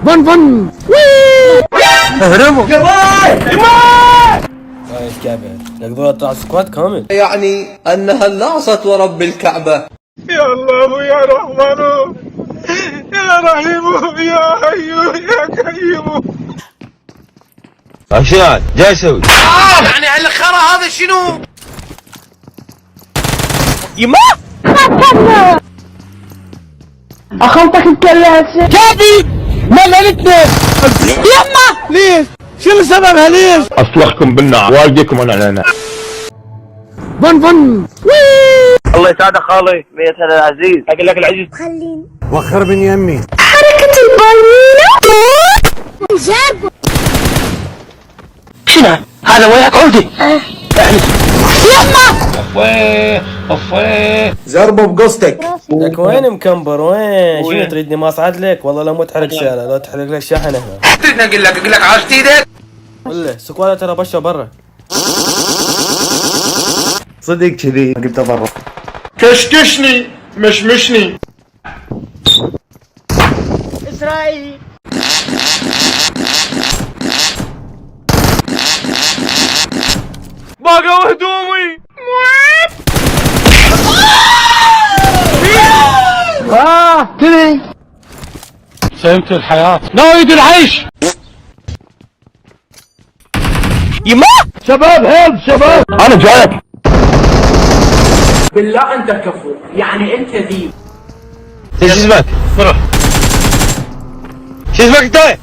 فن فن اهربوا يا باي يا باي. ايش كعبة نقدر نطلع سكواد كامل يعني أنها اللعصت ورب الكعبة. يا الله يا رحمن يا رحيم يا حي يا قيوم. عشان جاي اسوي يعني هالخرا هذا شنو؟ يما اخلطك الكلاسة كابي مللتني يما ليش؟ شنو سببها ليش؟ اصلخكم بالنار والديكم انا فن فن الله يسعدك خالي ميت هذا العزيز. اقول لك العزيز وخر من يمي. حركة البالونة جاب شنو هذا وياك عودي يما افيه زربه بقصتك. لك وين مكمبر وين؟ شنو تريدني ما اصعد لك؟ والله لا مو تحرق شارع لا تحرق لك شحن هنا. تريدني أقول لك عاشت إيدك؟ ولا سكوالا ترى بشر برا. صدق كذي قلت اضرب. كشكشني مشمشني اسرائيل باقوا هدومي تدري فهمت الحياة نايد العيش يما شباب هيلب شباب انا جايك بالله انت كفو يعني انت ذيب. شو اسمك؟ روح شو اسمك انت؟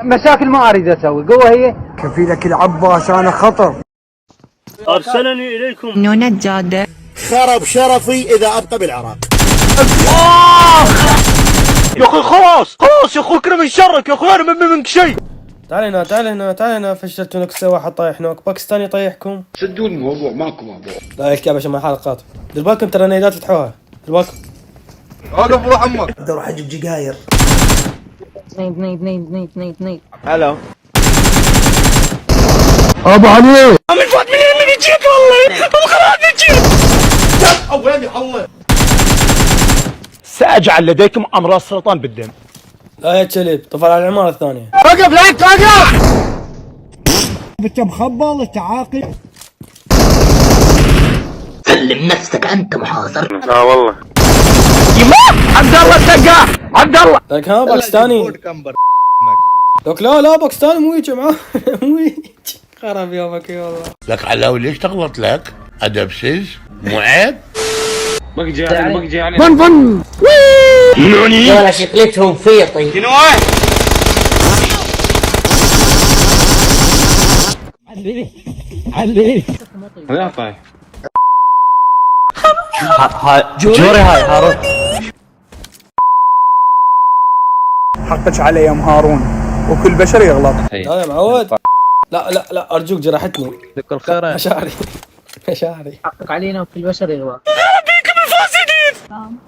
مشاكل ما اريد اسوي قوه هي كفيلك العباس انا خطر. ارسلني اليكم نونة جادة خرب شرفي اذا ابقى بالعراق. يا اخوي خلاص يا اخوي كنا من شرك يا اخوي انا منك شيء. تعال هنا تعال هنا تعال هنا فشلتوا نكسه واحد طايح نوك باكستاني يطيحكم. سدوا الموضوع ماكو موضوع. لا الكعبة عشان ما حلقات. دير بالكم ترى نيدات فتحوها. دير بالكم. وقف روح امك. بدي اروح اجيب جقاير. نيد هلا ابو علي ساجعل لديكم امراض سرطان بالدم. لا يا كلب طفل على العمارة الثانية. وقف لا توقف. انت مخبل انت عاقل. سلم نفسك انت محاصر. لا والله عبد الله السقاح عبد الله. لك ها باكستاني. لك لا باكستاني مو هيك معاه مو هيك. خرب يومك يا والله. لك علاوي ليش تغلط لك؟ ادبسز مو عيب؟ فن فن ولا شكلتهم فيطي جوري هاي هارون حقك علي يا ام هارون وكل بشر يغلط. لا يا معود. لا ارجوك جرحتني. ذكر خير مشاعري حقك علينا وكل بشر يغلط.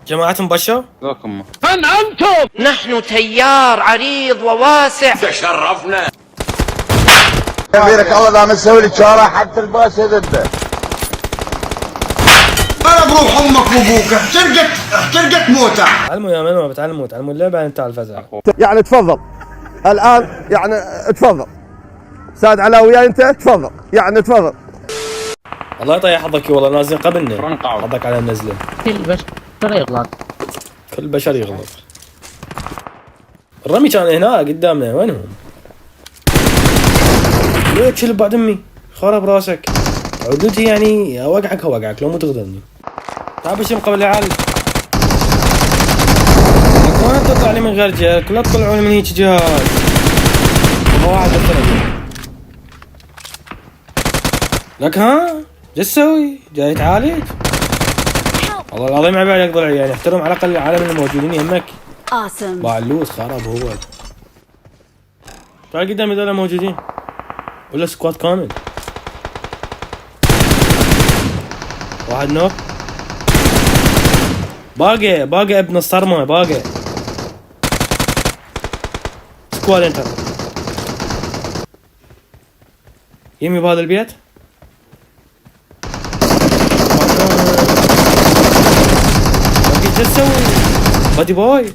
جماعة مبشر. نحن تيار عريض وواسع. كبيرك الله لا مسوي لي شارع حتى الباس ضده. انا بروح امك وابوك احترقت موته. تعلموا يا منو بتعلموا اللعبة انت على الفزع. يعني تفضل الان يعني تفضل سعد علاوي انت تفضل يعني تفضل. الله يطيح حظك والله نازلين قبلنا. حظك على النزلة. كل بشر يغلط. كل بشر يغلط. الرمي كان هنا قدامنا وينهم؟ ليه تشيل بعد امي؟ خرب راسك. عدوتي يعني اوقعك لو مو تغدرني. تعال بشم قبل العيال. ما تطلع لي من غير جهك لا تطلعوني من هيك جهات. واحد بس لك ها؟ جا تسوي؟ جاي تعالج؟ والله العظيم عيب عليك ضلعي يعني احترم على الاقل العالم الموجودين يمك. باع اللوز خرب هو. تعال قدامي ذولا موجودين. ولا سكواد كامل. واحد نوك. باقي ابن الصرمة باقي. سكواد انتر. يمي بهذا البيت. ايش تسوي؟ بادي بوي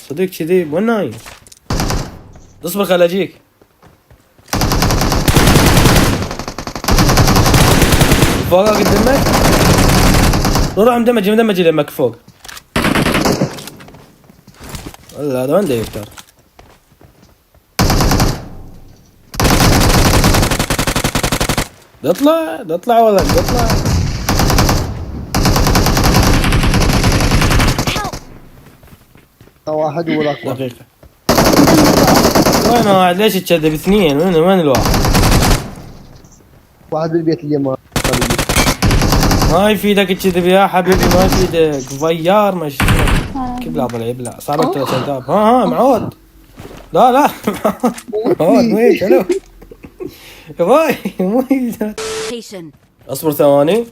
صديق كذي وين نايم؟ اصبر خل اجيك. فوقك قدامك. روح مدمج لمك فوق. والله هذا وين ده يفتر؟ اطلع والله اطلع. واحد ولا دقيقة. وين واحد؟ ليش تكذب اثنين؟ وين الواحد؟ واحد بالبيت اليمين. ما يفيدك تكذب يا حبيبي، ما يفيدك. فيار مش كبلة ضلع يبلع صارت 3 داب. ها معود. لا معود ميت. الو يا باي ميت. اصبر ثواني.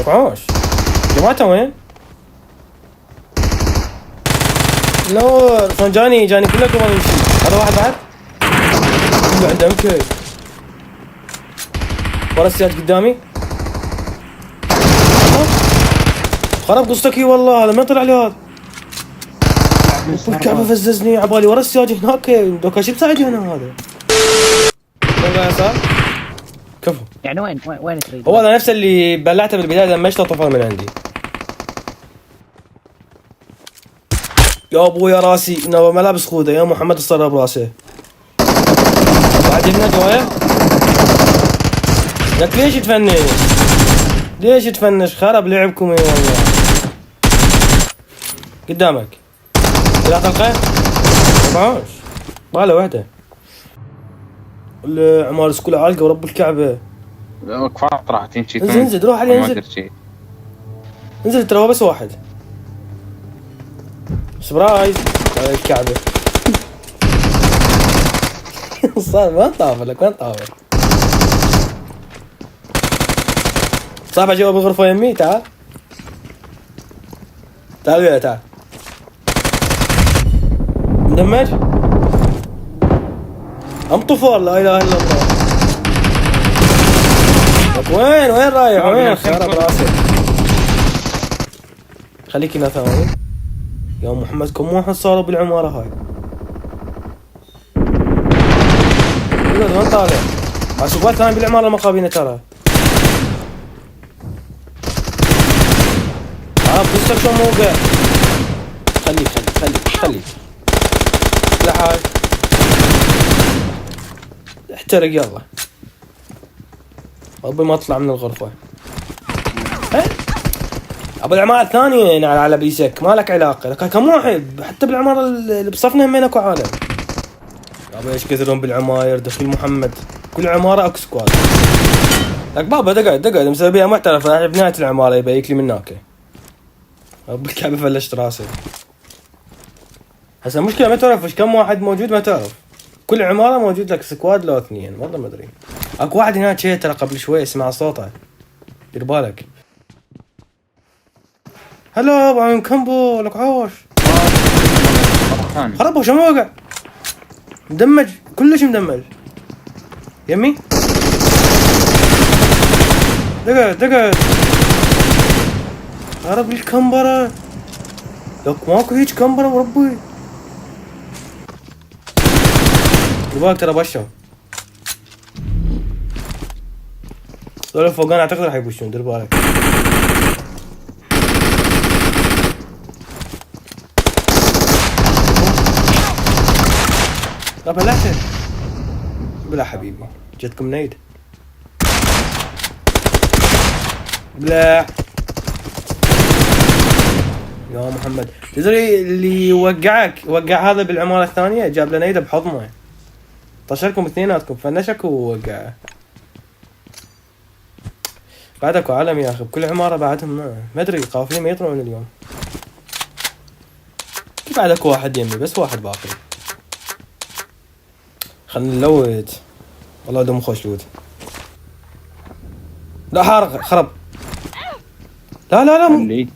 وقعوش جماعته وين؟ نور شلون جاني كلكم ما يمشي. هذا واحد بعد كله عنده مكي ورا السياج قدامي. خرب قصتك والله. هذا ما طلع لي هذا. الكعبة فززني عبالي ورا السياج هناك. دوكا شو بساعدني انا هذا؟ والله يسار كفو. يعني وين تريد؟ هو هذا نفس اللي بلعته بالبداية لما اشتغل طفل من عندي. يا ابويا راسي ملابس خوذه يا محمد الصراب براسه. بعد هنا جوايا لك ليش تفنش خرب لعبكم يا والله. قدامك لا طلقه معوش باله واحده. عمار سكول عالقه ورب الكعبه. كفايه راح تمشي. انزل روح عليه انزل ترى هو بس واحد. سبرايز على الكعبة. صار وين طافر لك؟ وين طافر؟ صاحبه جوا بالغرفة يمي. تعال وياي تعال. مدمج ام طفور. لا اله الا الله. وين رايح؟ وين خرب راسك؟ خليك هنا ثواني يا محمد. كم واحد صاروا بالعمارة هاي؟ وين طالع؟ عصبات ثاني بالعمارة المقابينة ترى. بصك شو موقع. خليك لا حاج احترق يلا. ربي ما اطلع من الغرفة. ابو العمارة الثانية على بيسك ما لك علاقة. لك كم واحد حتى بالعمارة اللي بصفنا همين اكو عالم. ابو ايش كثرهم بالعماير. دخيل محمد كل عمارة اكو سكواد. لك بابا دقعد مسوي بيها محترف. بنهاية العمارة يبي يكلي من هناك. رب الكعبة فلشت راسي. هسه المشكلة ما تعرف ايش كم واحد موجود. ما تعرف كل عمارة موجود لك سكواد لو 2 والله ما ادري. اكو واحد هناك شيء ترى قبل شوي اسمع صوته دير بالك. هلا ابو عم كمبو لك عوش. خربوا شو موقع. مدمج كلش مدمج يمي. دقعد خرب الكمبرة. لك ماكو هيج كمبرة وربي. يبالك ترى بشر. دول فوقان اعتقد راح يبوشون. دير بالك. لا بلعته بلا حبيبي. جتكم نيد بلا يا محمد. تدري اللي وقع هذا بالعمارة الثانية جاب له نيده بحضنه. طشركم اثنيناتكم فنشك ووقعه. بعدكو عالم يا اخي بكل عمارة بعدهم ما ادري قافلين ما يطلعون اليوم. كيف بعدكو واحد يمي بس واحد باقي. خلنا نلوت والله دم خوش لود. لا حرقة خرب. لا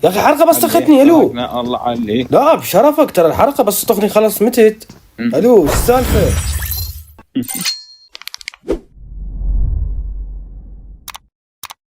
يا اخي حرقة بس تختني. الو الله عليك. لا بشرفك ترى الحرقة بس تختني خلاص متت. الو السالفة